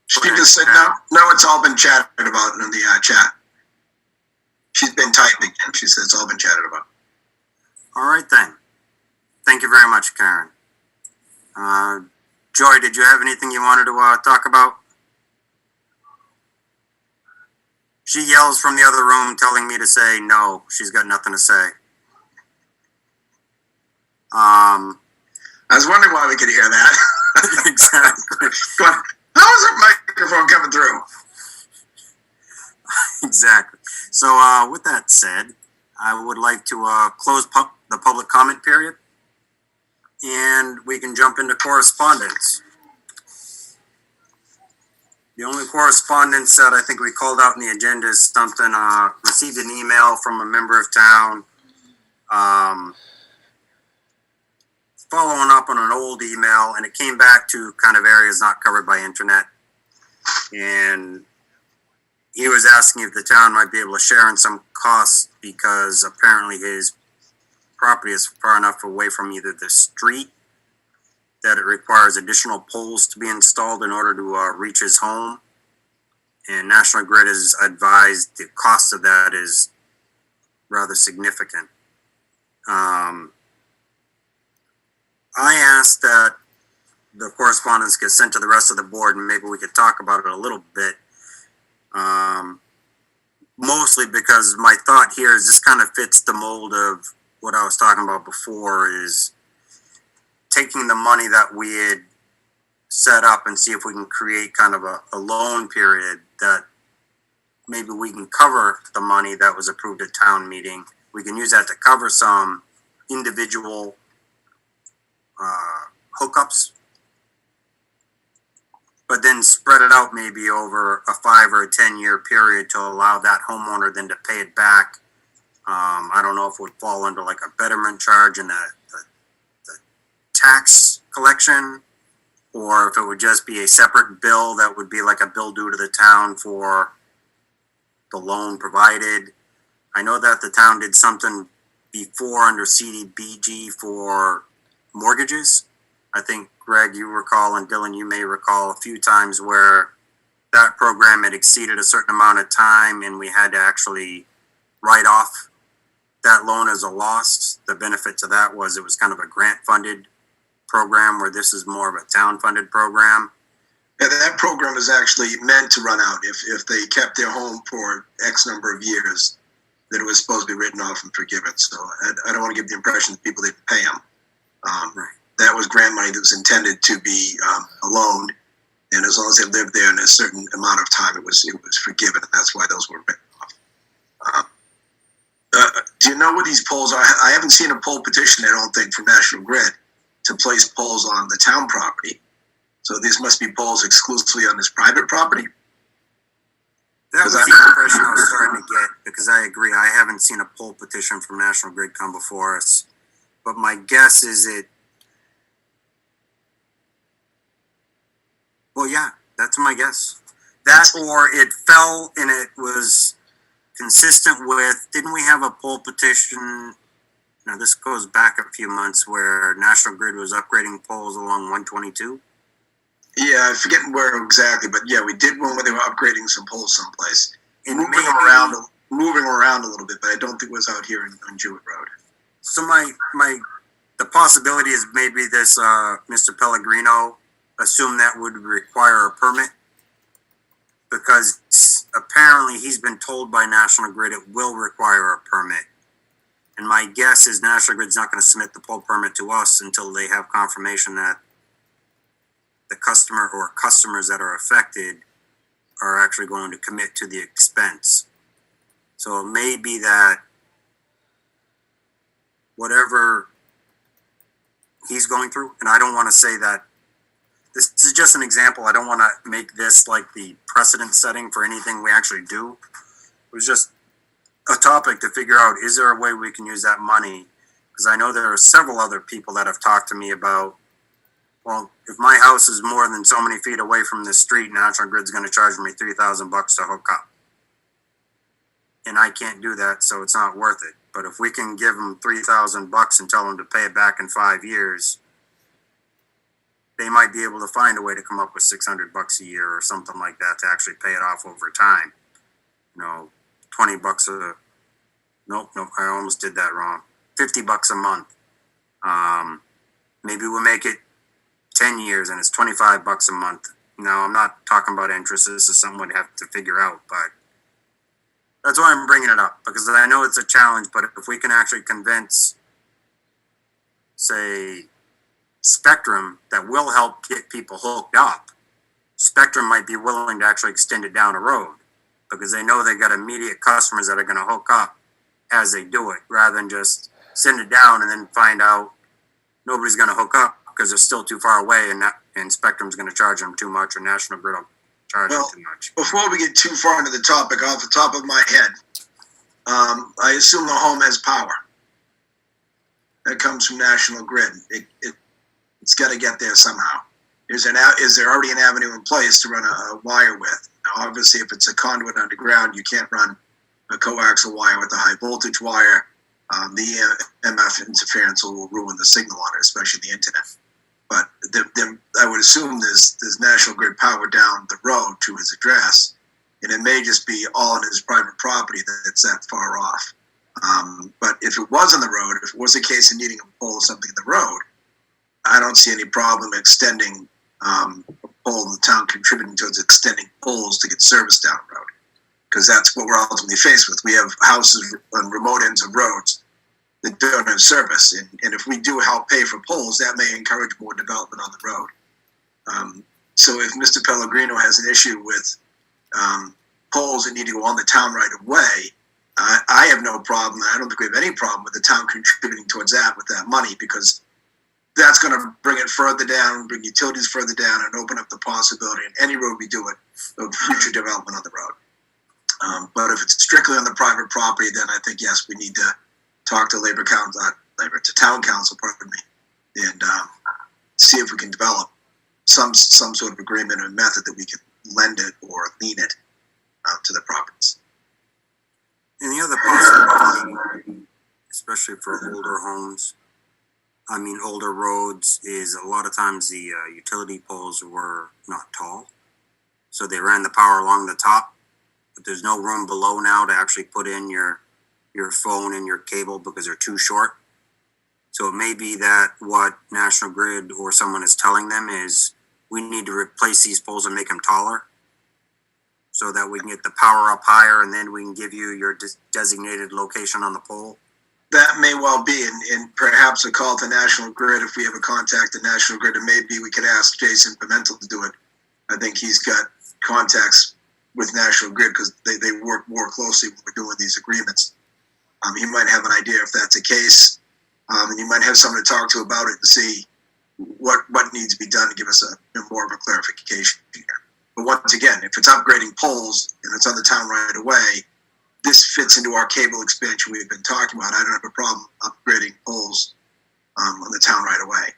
She just said no, it's all been chatted about in the chat. She's been typing, and she said it's all been chatted about. All right, then. Thank you very much, Karen. Joy, did you have anything you wanted to talk about? She yells from the other room telling me to say no. She's got nothing to say. I was wondering why we could hear that. Exactly. Going, how is that microphone coming through? Exactly. So with that said, I would like to close the public comment period, and we can jump into correspondence. The only correspondence that I think we called out in the agenda is something, received an email from a member of town, following up on an old email, and it came back to kind of areas not covered by internet. And he was asking if the town might be able to share in some costs because apparently his property is far enough away from either the street that it requires additional poles to be installed in order to reach his home. And National Grid has advised the cost of that is rather significant. I asked that the correspondence get sent to the rest of the board, and maybe we could talk about it a little bit. Mostly because my thought here is this kind of fits the mold of what I was talking about before, is taking the money that we had set up and see if we can create kind of a loan period that maybe we can cover the money that was approved at town meeting. We can use that to cover some individual hookups but then spread it out maybe over a 5 or a 10-year period to allow that homeowner then to pay it back. I don't know if it would fall under like a betterment charge in the tax collection, or if it would just be a separate bill that would be like a bill due to the town for the loan provided. I know that the town did something before under CDBG for mortgages. I think, Greg, you recall, and Dylan, you may recall a few times where that program had exceeded a certain amount of time and we had to actually write off that loan as a loss. The benefit to that was it was kind of a grant funded program, where this is more of a town funded program. Yeah, that program is actually meant to run out if they kept their home for X number of years, that it was supposed to be written off and forgiven. So I don't want to give the impression that people didn't pay them. Right. That was grant money that was intended to be a loan, and as long as they lived there in a certain amount of time, it was forgiven, and that's why those were written off. Do you know what these polls are? I haven't seen a poll petition, I don't think, from National Grid to place polls on the town property. So these must be polls exclusively on this private property. That was the impression I was starting to get, because I agree. I haven't seen a poll petition from National Grid come before us. But my guess is well, yeah, that's my guess. That, or it fell and it was consistent with, didn't we have a poll petition? Now, this goes back a few months where National Grid was upgrading poles along 122. Yeah, I'm forgetting where exactly, but yeah, we did one where they were upgrading some poles someplace. And moving maybe, them around a little bit, but I don't think it was out here on Jewett Road. So the possibility is maybe this Mr. Pellegrino assumed that would require a permit, because apparently he's been told by National Grid it will require a permit. And my guess is National Grid's not going to submit the pole permit to us until they have confirmation that the customer or customers that are affected are actually going to commit to the expense. So it may be that whatever he's going through, and I don't want to say that this is just an example. I don't want to make this like the precedent setting for anything we actually do. It was just a topic to figure out, is there a way we can use that money? Because I know there are several other people that have talked to me about, well, if my house is more than so many feet away from the street, National Grid's going to charge me $3,000 to hook up. And I can't do that, so it's not worth it. But if we can give them $3,000 and tell them to pay it back in 5 years, they might be able to find a way to come up with $600 a year or something like that to actually pay it off over time. You know, $20 nope, I almost did that wrong. $50 a month. Maybe we'll make it 10 years and it's $25 a month. Now, I'm not talking about interest. This is something we'd have to figure out, but that's why I'm bringing it up, because I know it's a challenge, but if we can actually convince, say, Spectrum that will help get people hooked up, Spectrum might be willing to actually extend it down a road, because they know they got immediate customers that are going to hook up as they do it, rather than just send it down and then find out nobody's going to hook up because they're still too far away, and Spectrum's going to charge them too much, or National Grid will charge them too much. Before we get too far into the topic, off the top of my head, I assume the home has power. That comes from National Grid. It's got to get there somehow. Is there already an avenue in place to run a wire with? Now, obviously, if it's a conduit underground, you can't run a coaxial wire with a high voltage wire. The EMF interference will ruin the signal on it, especially the internet. But I would assume there's National Grid power down the road to his address, and it may just be all in his private property that it's that far off. But if it was on the road, if it was a case of needing a pole or something in the road, I don't see any problem extending a pole, the town contributing towards extending poles to get service down the road, because that's what we're ultimately faced with. We have houses on remote ends of roads that don't have service, and if we do help pay for poles, that may encourage more development on the road. So if Mr. Pellegrino has an issue with poles that need to go on the town right of way, I have no problem. I don't think we have any problem with the town contributing towards that with that money, because that's going to bring it further down, bring utilities further down, and open up the possibility in any road we do it of future development on the road. But if it's strictly on the private property, then I think, yes, we need to talk to to town council, pardon me, and see if we can develop some sort of agreement or method that we can lend it or lien it to the properties. And the other possibility, especially for older homes, older roads, is a lot of times the utility poles were not tall. So they ran the power along the top, but there's no room below now to actually put in your phone and your cable because they're too short. So it may be that what National Grid or someone is telling them is we need to replace these poles and make them taller so that we can get the power up higher, and then we can give you your designated location on the pole. That may well be, and perhaps a call to National Grid if we have a contact at National Grid, and maybe we could ask Jason Pimentel to do it. I think he's got contacts with National Grid because they work more closely when we're doing these agreements. He might have an idea if that's the case, and you might have someone to talk to about it and see what needs to be done to give us more of a clarification here. But once again, if it's upgrading poles and it's on the town right away, this fits into our cable expansion we've been talking about. I don't have a problem upgrading poles on the town right away.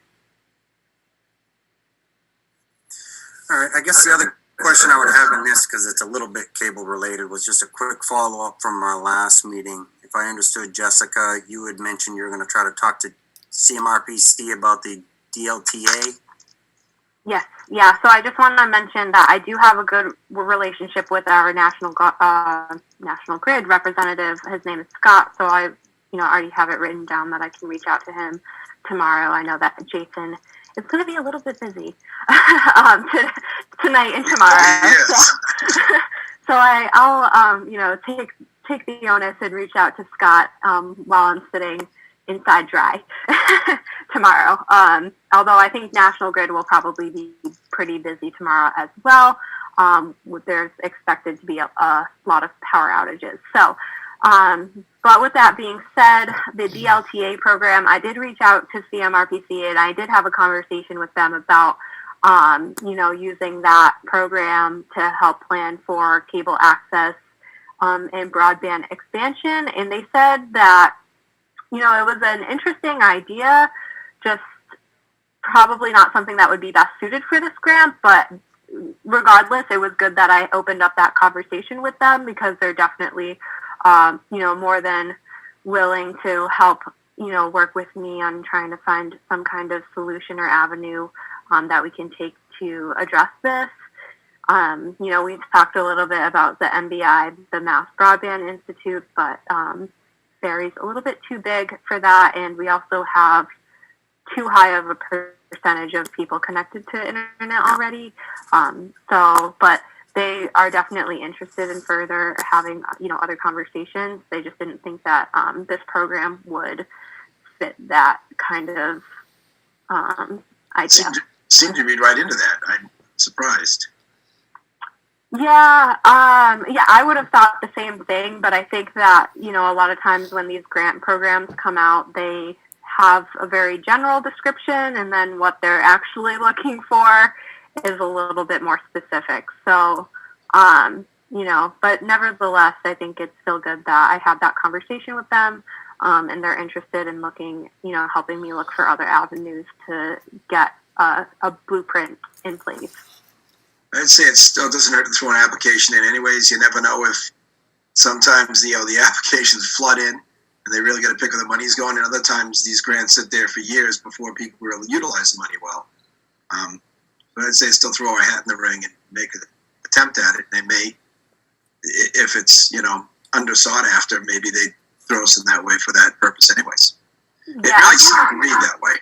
All right, I guess the other question I would have in this, because it's a little bit cable related, was just a quick follow-up from our last meeting. If I understood, Jessica, you had mentioned you're going to try to talk to CMRPC about the DLTA. Yes, yeah. So I just want to mention that I do have a good relationship with our National Grid representative. His name is Scott, so I, already have it written down that I can reach out to him tomorrow. I know that Jason is going to be a little bit busy tonight and tomorrow. Yes. So I'll take the onus and reach out to Scott while I'm sitting inside dry tomorrow. Although I think National Grid will probably be pretty busy tomorrow as well. There's expected to be a lot of power outages. So, but with that being said, the DLTA program, I did reach out to CMRPC and I did have a conversation with them about, using that program to help plan for cable access and broadband expansion. And they said that, it was an interesting idea, just probably not something that would be best suited for this grant, but regardless, it was good that I opened up that conversation with them because they're definitely, more than willing to help, work with me on trying to find some kind of solution or avenue that we can take to address this. We've talked a little bit about the MBI, the Mass Broadband Institute, but Barre's a little bit too big for that, and we also have too high of a percentage of people connected to internet already. But they are definitely interested in further having, other conversations. They just didn't think that this program would fit that kind of idea. Seemed to read right into that. I'm surprised. Yeah, I would have thought the same thing, but I think that, a lot of times when these grant programs come out, they have a very general description, and then what they're actually looking for is a little bit more specific. So, but nevertheless, I think it's still good that I had that conversation with them, and they're interested in looking, helping me look for other avenues to get a blueprint in place. I'd say it still doesn't hurt to throw an application in anyways. You never know if sometimes the applications flood in and they really got to pick where the money's going, and other times these grants sit there for years before people really utilize the money well. But I'd say still throw our hat in the ring and make an attempt at it. They may, if it's, undersought after, maybe they throw us in that way for that purpose anyways. It really seemed to read that way.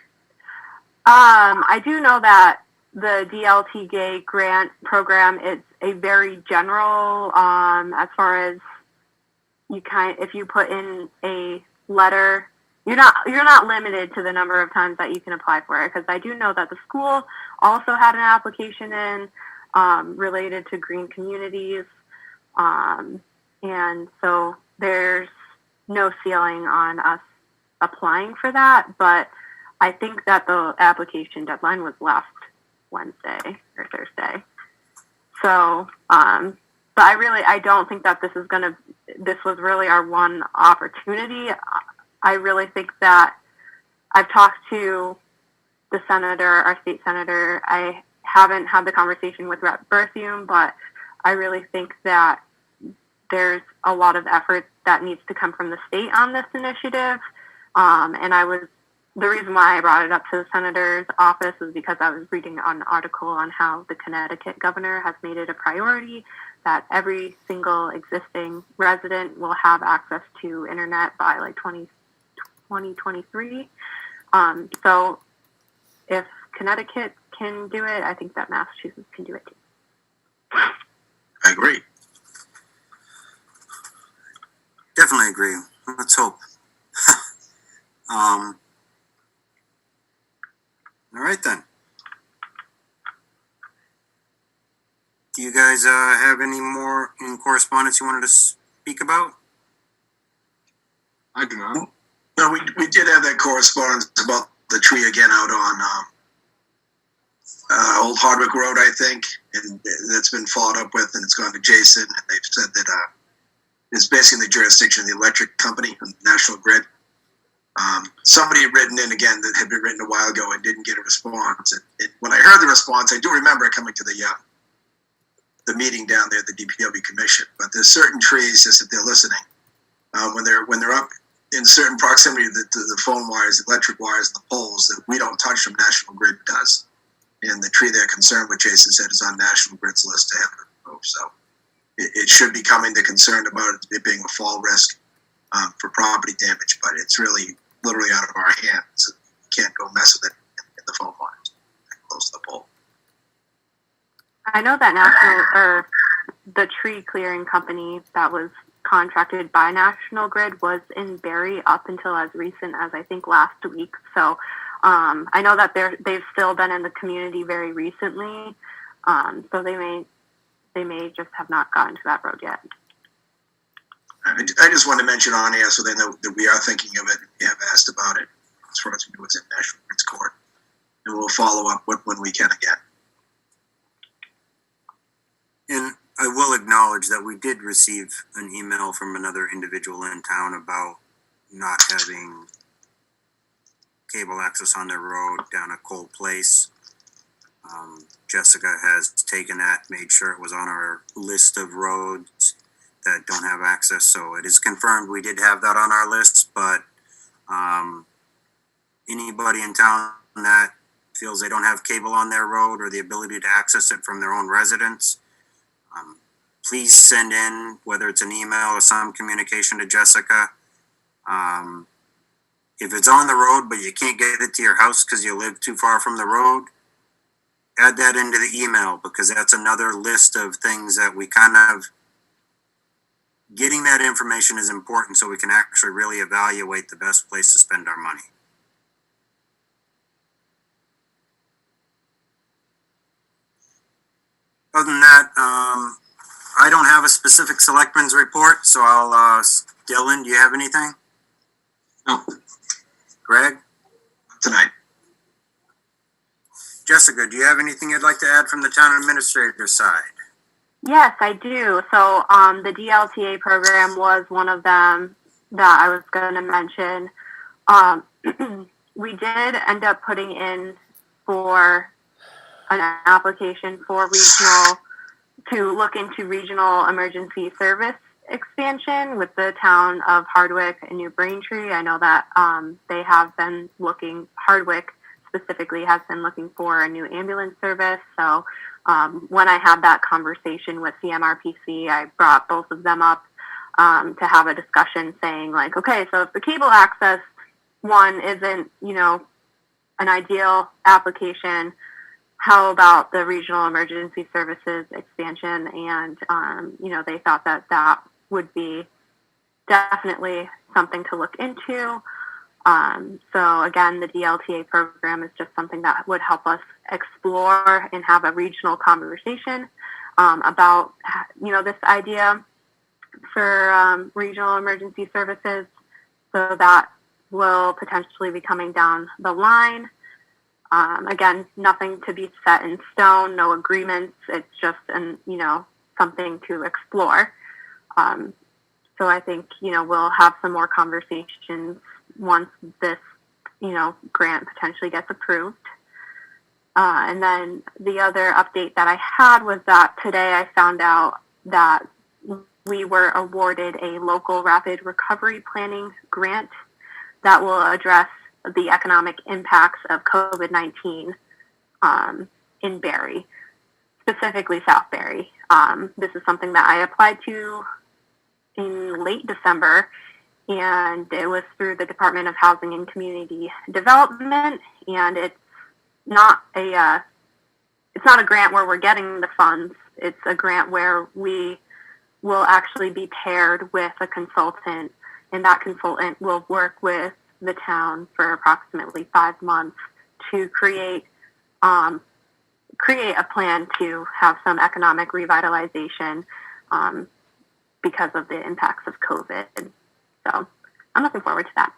I do know that the DLTA grant program is a very general, as far as if you put in a letter, you're not limited to the number of times that you can apply for it. Because I do know that the school also had an application in related to green communities, and so there's no ceiling on us applying for that. But I think that the application deadline was last Wednesday or Thursday. So, but I don't think that this was really our one opportunity. I really think that I've talked to the senator, our state senator. I haven't had the conversation with Rep. Berthium, but I really think that there's a lot of effort that needs to come from the state on this initiative. And the reason why I brought it up to the senator's office was because I was reading an article on how the Connecticut governor has made it a priority that every single existing resident will have access to internet by like 2023. So if Connecticut can do it, I think that Massachusetts can do it too. I agree. Definitely agree. Let's hope. All right then. Do you guys have any more in correspondence you wanted to speak about? I do not. No, we did have that correspondence about the tree again out on Old Hardwick Road, I think, and that's been followed up with, and it's gone to Jason, and they've said that it's basically in the jurisdiction of the electric company, National Grid. Somebody had written in again that had been written a while ago and didn't get a response. And when I heard the response, I do remember coming to the meeting down there at the DPW commission. But there's certain trees, just if they're listening, when they're up in certain proximity to the phone wires, the electric wires, and the poles, that we don't touch them. National Grid does. And the tree they're concerned with, Jason said, is on National Grid's list to have it removed. So it should be coming. They're concerned about it being a fall risk for property damage, but it's really literally out of our hands. You can't go mess with it in the phone wires close to the pole. I know that the tree clearing company that was contracted by National Grid was in Barre up until as recent as I think last week. So I know that they've still been in the community very recently. So they may just have not gotten to that road yet. I just want to mention on air so they know that we are thinking of it. We have asked about it as far as we know it's in National Grid's court, and we'll follow up when we can again. And I will acknowledge that we did receive an email from another individual in town about not having cable access on their road down at Cole Place. Jessica has taken that, made sure it was on our list of roads that don't have access. So it is confirmed we did have that on our list, but anybody in town that feels they don't have cable on their road or the ability to access it from their own residence, please send in, whether it's an email or some communication to Jessica. If it's on the road, but you can't get it to your house because you live too far from the road, add that into the email, because that's another list of things that we kind of, getting that information is important so we can actually really evaluate the best place to spend our money. Other than that, I don't have a specific selectmen's report, so I'll, Dylan, do you have anything? No. Greg? Tonight. Jessica, do you have anything you'd like to add from the town administrator's side? Yes, I do. So the DLTA program was one of them that I was going to mention. We did end up putting in for an application for to look into regional emergency service expansion with the town of Hardwick and New Braintree. I know that they have been looking, Hardwick specifically has been looking for a new ambulance service. So when I had that conversation with CMRPC, I brought both of them up to have a discussion saying like, okay, so if the cable access one isn't, an ideal application, how about the regional emergency services expansion? And, they thought that that would be definitely something to look into. So again, the DLTA program is just something that would help us explore and have a regional conversation about, this idea for regional emergency services, so that will potentially be coming down the line. Again, nothing to be set in stone, no agreements. It's just something to explore. So I think, we'll have some more conversations once this, grant potentially gets approved. And then the other update that I had was that today I found out that we were awarded a local rapid recovery planning grant that will address the economic impacts of COVID-19 in Barre, specifically South Barre. This is something that I applied to in late December, and it was through the Department of Housing and Community Development, and it's not a grant where we're getting the funds. It's a grant where we will actually be paired with a consultant, and that consultant will work with the town for approximately 5 months to create a plan to have some economic revitalization because of the impacts of COVID. So I'm looking forward to that.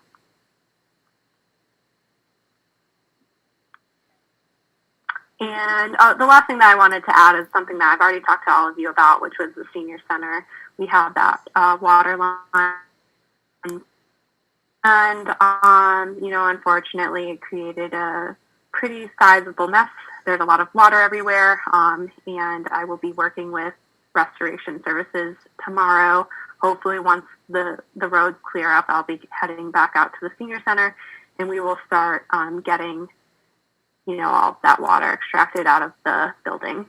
And the last thing that I wanted to add is something that I've already talked to all of you about, which was the senior center. We have that water line. And, unfortunately, it created a pretty sizable mess. There's a lot of water everywhere, and I will be working with restoration services tomorrow. Hopefully, once the roads clear up, I'll be heading back out to the senior center, and we will start getting, all of that water extracted out of the building.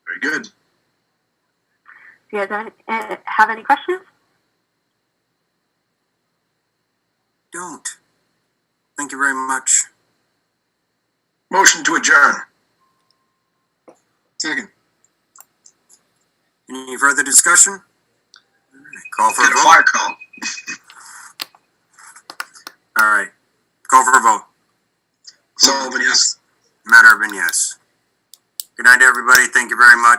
Very good. Do you guys have any questions? Don't. Thank you very much. Motion to adjourn. Second. Any further discussion? Call for a Get a vote. fire call. All right. Call for a vote. Sullivan, yes. Matt Urban, yes. Good night, everybody. Thank you very much.